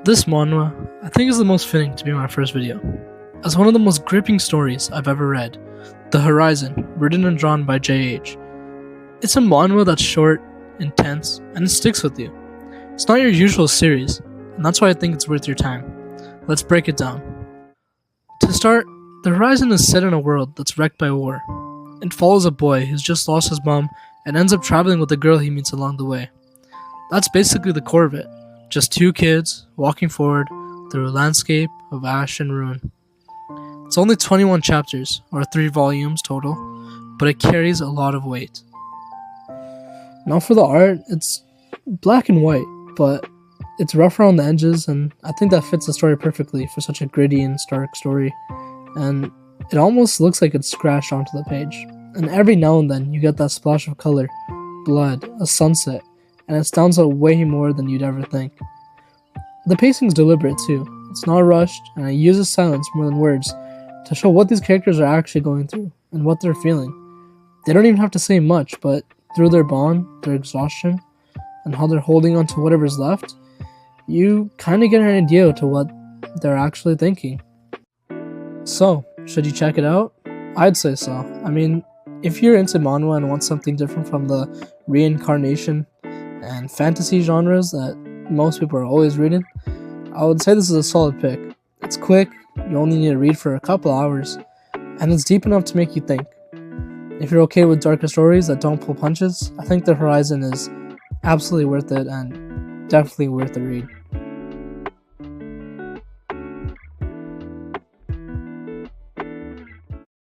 This manhwa, I think, is the most fitting to be my first video, as one of the most gripping stories I've ever read, The Horizon, written and drawn by JH. It's a manhwa that's short, intense, and it sticks with you. It's not your usual series, and that's why I think it's worth your time. Let's break it down. To start, The Horizon is set in a world that's wrecked by war. It follows a boy who's just lost his mom and ends up traveling with a girl he meets along the way. That's basically the core of it. Just two kids walking forward through a landscape of ash and ruin. It's only 21 chapters, or 3 volumes total, but it carries a lot of weight. Now for the art, it's black and white, but it's rough around the edges, and I think that fits the story perfectly for such a gritty and stark story. And it almost looks like it's scratched onto the page. And every now and then you get that splash of color, blood, a sunset, and it stands out way more than you'd ever think. The pacing's deliberate too. It's not rushed, and it uses silence more than words to show what these characters are actually going through and what they're feeling. They don't even have to say much, but through their bond, their exhaustion, and how they're holding on to whatever's left, you kind of get an idea to what they're actually thinking. So, should you check it out? I'd say so. I mean, if you're into manhwa and want something different from the reincarnation and fantasy genres that most people are always reading, I would say this is a solid pick. It's quick, you only need to read for a couple hours, and it's deep enough to make you think. If you're okay with darker stories that don't pull punches, I think The Horizon is absolutely worth it and definitely worth the read.